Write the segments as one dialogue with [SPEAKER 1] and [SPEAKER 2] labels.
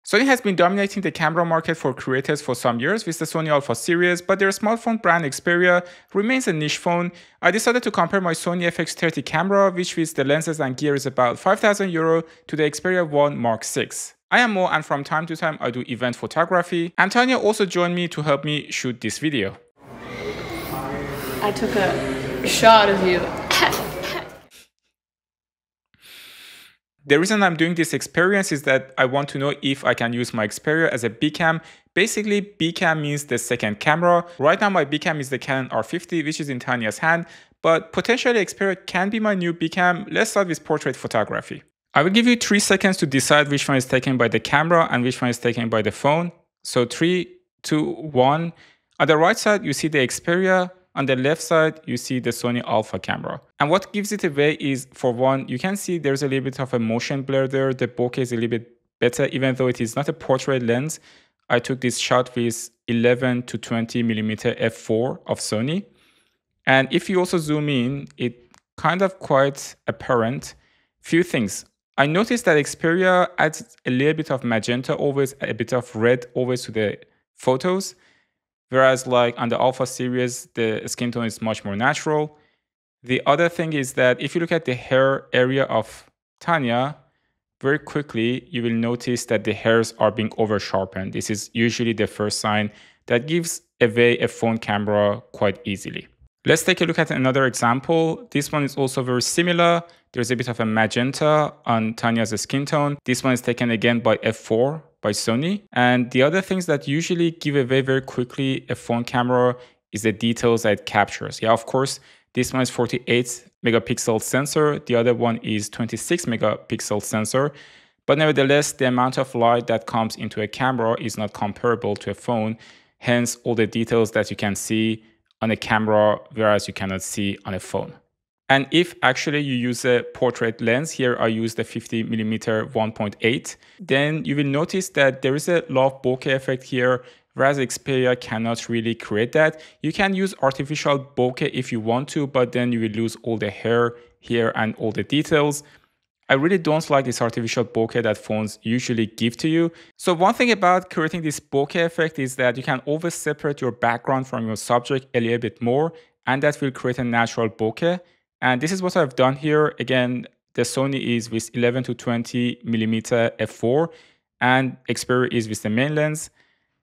[SPEAKER 1] Sony has been dominating the camera market for creators for some years with the Sony Alpha series, but their smartphone brand Xperia remains a niche phone. I decided to compare my Sony FX30 camera, which with the lenses and gear is about 5,000 euro, to the Xperia 1 Mark VI. I am Mo, and from time to time I do event photography, and Tanya also joined me to help me shoot this video.
[SPEAKER 2] I took a shot of you.
[SPEAKER 1] The reason I'm doing this experience is that I want to know if I can use my Xperia as a B cam. Basically, B cam means the second camera. Right now my B cam is the Canon R50, which is in Tanya's hand, but potentially Xperia can be my new B cam. Let's start with portrait photography. I will give you 3 seconds to decide which one is taken by the camera and which one is taken by the phone. So 3, 2, 1. On the right side, you see the Xperia. On the left side, you see the Sony Alpha camera. And what gives it away is, for one, you can see there's a little bit of a motion blur there. The bokeh is a little bit better, even though it is not a portrait lens. I took this shot with 11 to 20 millimeter f4 of Sony. And if you also zoom in, it kind of quite apparent. Few things. I noticed that Xperia adds a little bit of magenta always, a bit of red always to the photos. Whereas like on the Alpha series, the skin tone is much more natural. The other thing is that if you look at the hair area of Tanya, very quickly, you will notice that the hairs are being over sharpened. This is usually the first sign that gives away a phone camera quite easily. Let's take a look at another example. This one is also very similar. There's a bit of a magenta on Tanya's skin tone. This one is taken again by f4 by Sony. And the other things that usually give away very quickly a phone camera is the details that it captures. Yeah, of course, this one is 48 megapixel sensor. The other one is 26 megapixel sensor. But nevertheless, the amount of light that comes into a camera is not comparable to a phone. Hence, all the details that you can see on a camera, whereas you cannot see on a phone. And if actually you use a portrait lens, here I use the 50mm 1.8, then you will notice that there is a lot of bokeh effect here, whereas Xperia cannot really create that. You can use artificial bokeh if you want to, but then you will lose all the hair here and all the details. I really don't like this artificial bokeh that phones usually give to you. So one thing about creating this bokeh effect is that you can always separate your background from your subject a little bit more, and that will create a natural bokeh. And this is what I've done here. Again, the Sony is with 11 to 20 millimeter f4 and Xperia is with the main lens.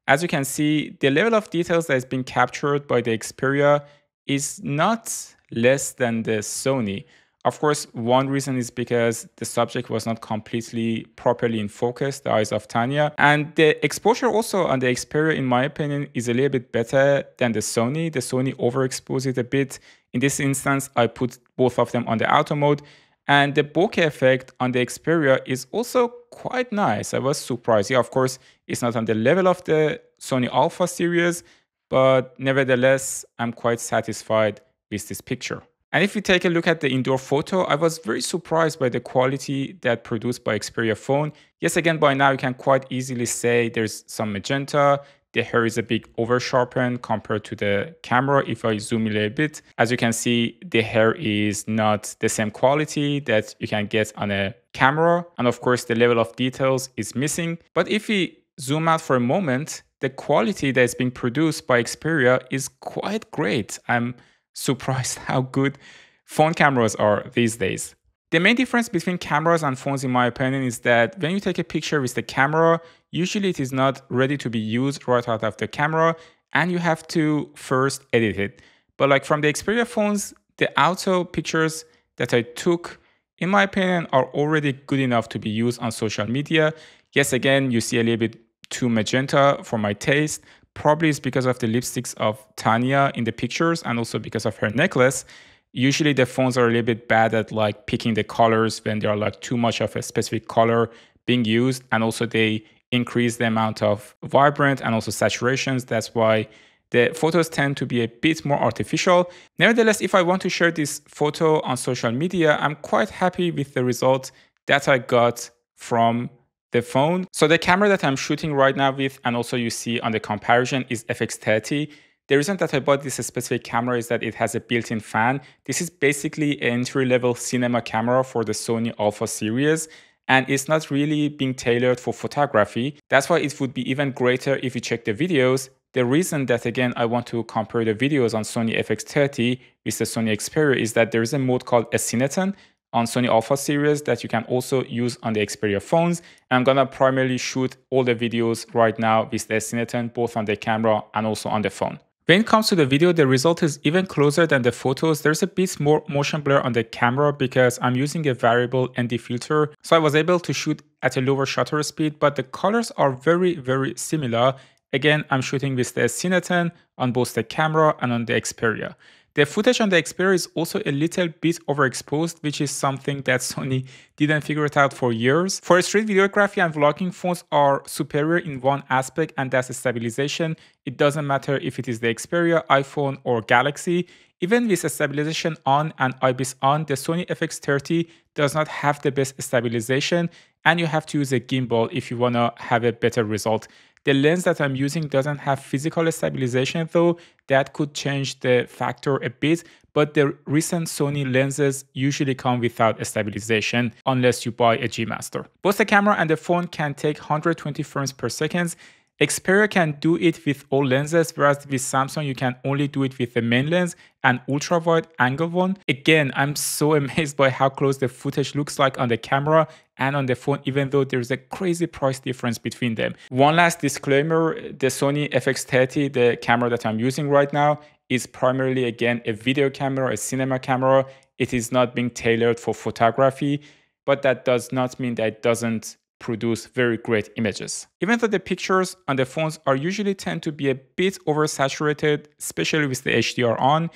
[SPEAKER 1] As you can see, the level of details that has been captured by the Xperia is not less than the Sony. Of course, one reason is because the subject was not completely properly in focus, the eyes of Tanya. And the exposure also on the Xperia, in my opinion, is a little bit better than the Sony. The Sony overexposed it a bit. In this instance, I put both of them on the auto mode. And the bokeh effect on the Xperia is also quite nice. I was surprised. Yeah, of course, it's not on the level of the Sony Alpha series, but nevertheless, I'm quite satisfied with this picture. And if you take a look at the indoor photo, I was very surprised by the quality that produced by Xperia phone. Yes, again, by now you can quite easily say there's some magenta. The hair is a bit over sharpened compared to the camera. If I zoom a little bit, as you can see, the hair is not the same quality that you can get on a camera. And of course, the level of details is missing. But if we zoom out for a moment, the quality that is being produced by Xperia is quite great. I'm surprised how good phone cameras are these days. The main difference between cameras and phones, in my opinion, is that when you take a picture with the camera, usually it is not ready to be used right out of the camera and you have to first edit it. But like from the Xperia phones, the auto pictures that I took, in my opinion, are already good enough to be used on social media. Yes, again, you see a little bit too magenta for my taste. Probably it's because of the lipsticks of Tanya in the pictures and also because of her necklace. Usually the phones are a little bit bad at like picking the colors when there are like too much of a specific color being used, and also they increase the amount of vibrant and also saturations. That's why the photos tend to be a bit more artificial. Nevertheless, if I want to share this photo on social media, I'm quite happy with the result that I got from the phone. So the camera that I'm shooting right now with, and also you see on the comparison, is FX30. The reason that I bought this specific camera is that it has a built-in fan. This is basically an entry-level cinema camera for the Sony Alpha series. and it's not really being tailored for photography. That's why it would be even greater if you check the videos. The reason that, again, I want to compare the videos on Sony FX30 with the Sony Xperia is that there is a mode called a Cineton on Sony Alpha series that you can also use on the Xperia phones. And I'm gonna primarily shoot all the videos right now with the Cineton, both on the camera and also on the phone. When it comes to the video, the result is even closer than the photos. There's a bit more motion blur on the camera because I'm using a variable ND filter. So I was able to shoot at a lower shutter speed, but the colors are very, very similar. Again, I'm shooting with the Cineton on both the camera and on the Xperia. The footage on the Xperia is also a little bit overexposed, which is something that Sony didn't figure it out for years. For street videography and vlogging, phones are superior in one aspect, and that's the stabilization. It doesn't matter if it is the Xperia, iPhone, or Galaxy. Even with stabilization on and IBIS on, the Sony FX30 does not have the best stabilization, and you have to use a gimbal if you want to have a better result. The lens that I'm using doesn't have physical stabilization though. That could change the factor a bit, but the recent Sony lenses usually come without stabilization unless you buy a G Master. Both the camera and the phone can take 120 frames per second. Xperia can do it with all lenses, whereas with Samsung you can only do it with the main lens and ultra wide angle one. Again, I'm so amazed by how close the footage looks like on the camera and on the phone, even though there's a crazy price difference between them. One last disclaimer, the Sony FX30, the camera that I'm using right now, is primarily, again, a video camera, a cinema camera. It is not being tailored for photography, but that does not mean that it doesn't produce very great images. Even though the pictures on the phones are usually tend to be a bit oversaturated, especially with the HDR on,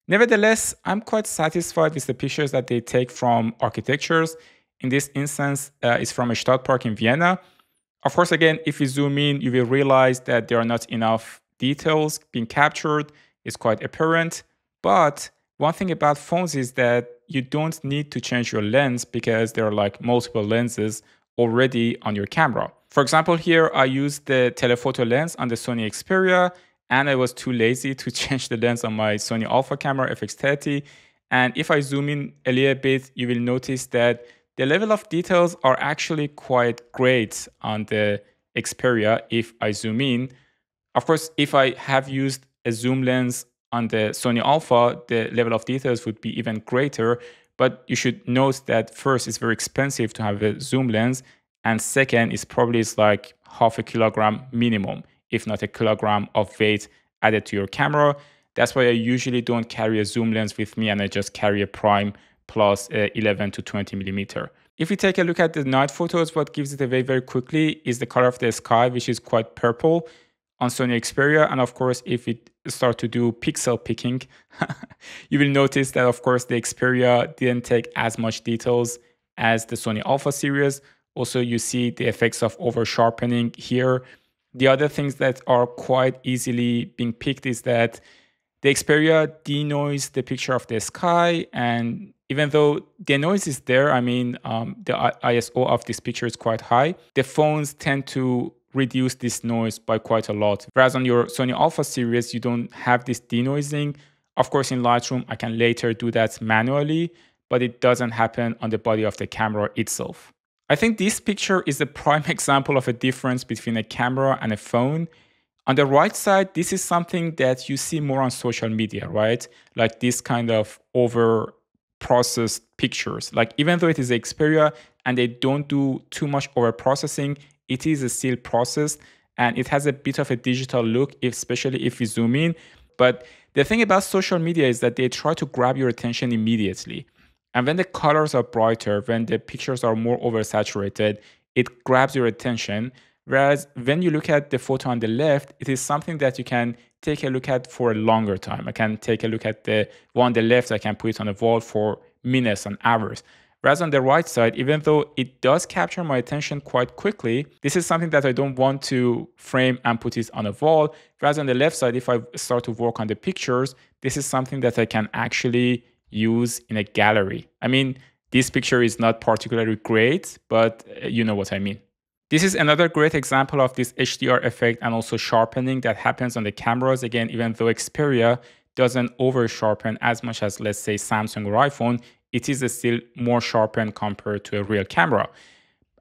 [SPEAKER 1] nevertheless, I'm quite satisfied with the pictures that they take from architectures. In this instance, it's from a Stadtpark in Vienna. Of course, again, if you zoom in, you will realize that there are not enough details being captured. It's quite apparent. But one thing about phones is that you don't need to change your lens because there are like multiple lenses already on your camera. For example, here I used the telephoto lens on the Sony Xperia, and I was too lazy to change the lens on my Sony Alpha camera FX30. And if I zoom in a little bit, you will notice that the level of details are actually quite great on the Xperia if I zoom in. Of course, if I have used a zoom lens on the Sony Alpha, the level of details would be even greater. But you should note that first, it's very expensive to have a zoom lens, and second, it's probably like half a kilogram minimum, if not a kilogram of weight added to your camera. That's why I usually don't carry a zoom lens with me, and I just carry a prime plus 11 to 20 millimeter. If you take a look at the night photos, what gives it away very quickly is the color of the sky, which is quite purple on Sony Xperia. And of course, if it start to do pixel picking, you will notice that, of course, the Xperia didn't take as much details as the Sony Alpha series. Also, you see the effects of over sharpening here. The other things that are quite easily being picked is that the Xperia denoised the picture of the sky, and even though the noise is there, I mean, the ISO of this picture is quite high, the phones tend to reduce this noise by quite a lot. Whereas on your Sony Alpha series, you don't have this denoising. Of course, in Lightroom, I can later do that manually, but it doesn't happen on the body of the camera itself. I think this picture is a prime example of a difference between a camera and a phone. On the right side, this is something that you see more on social media, right? Like this kind of over-processed pictures. Like even though it is Xperia and they don't do too much over-processing, it is still processed and it has a bit of a digital look, especially if you zoom in. But the thing about social media is that they try to grab your attention immediately. And when the colors are brighter, when the pictures are more oversaturated, it grabs your attention. Whereas when you look at the photo on the left, it is something that you can take a look at for a longer time. I can take a look at the one on the left, I can put it on the wall for minutes and hours. Whereas on the right side, even though it does capture my attention quite quickly, this is something that I don't want to frame and put it on a wall. Whereas on the left side, if I start to work on the pictures, this is something that I can actually use in a gallery. I mean, this picture is not particularly great, but you know what I mean. This is another great example of this HDR effect and also sharpening that happens on the cameras. Again, even though Xperia doesn't over sharpen as much as, let's say, Samsung or iPhone, it is still more sharpened compared to a real camera.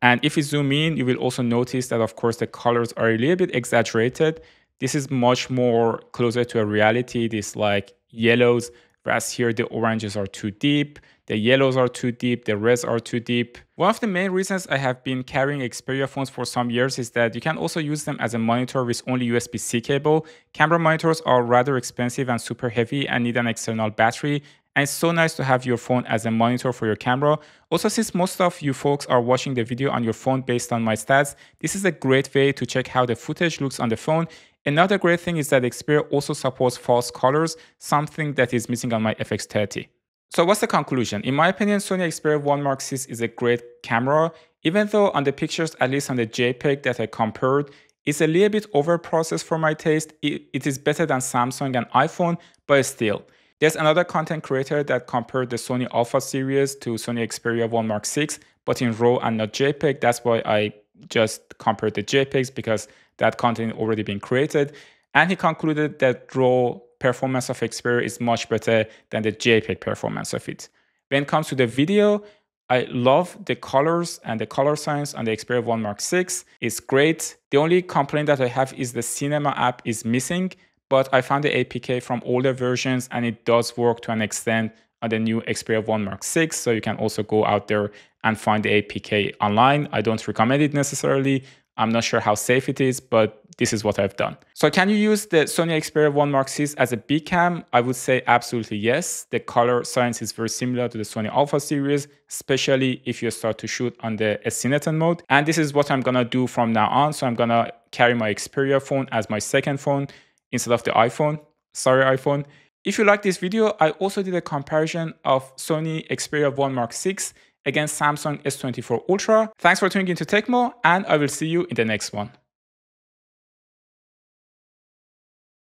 [SPEAKER 1] And if you zoom in, you will also notice that, of course, the colors are a little bit exaggerated. This is much more closer to a reality. This like yellows, whereas here the oranges are too deep, the yellows are too deep, the reds are too deep. One of the main reasons I have been carrying Xperia phones for some years is that you can also use them as a monitor with only USB-C cable. Camera monitors are rather expensive and super heavy and need an external battery. And it's so nice to have your phone as a monitor for your camera. Also, since most of you folks are watching the video on your phone based on my stats, this is a great way to check how the footage looks on the phone. Another great thing is that Xperia also supports false colors, something that is missing on my FX30. So what's the conclusion? In my opinion, Sony Xperia 1 Mark VI is a great camera, even though on the pictures, at least on the JPEG that I compared, it's a little bit overprocessed for my taste. It is better than Samsung and iPhone, but still. There's another content creator that compared the Sony Alpha series to Sony Xperia 1 Mark VI, but in RAW and not JPEG. That's why I just compared the JPEGs, because that content already been created. And he concluded that RAW performance of Xperia is much better than the JPEG performance of it. When it comes to the video, I love the colors and the color science on the Xperia 1 Mark VI. It's great. The only complaint that I have is the cinema app is missing, but I found the APK from older versions and it does work to an extent on the new Xperia 1 Mark VI. So you can also go out there and find the APK online. I don't recommend it necessarily. I'm not sure how safe it is, but this is what I've done. So can you use the Sony Xperia 1 Mark VI as a B cam? I would say absolutely yes. The color science is very similar to the Sony Alpha series, especially if you start to shoot on the S-Cineton mode. And this is what I'm gonna do from now on. So I'm gonna carry my Xperia phone as my second phone instead of the iPhone. Sorry, iPhone. If you like this video, I also did a comparison of Sony Xperia 1 Mark VI against Samsung S24 Ultra. Thanks for tuning into Tecmo, and I will see you in the next one.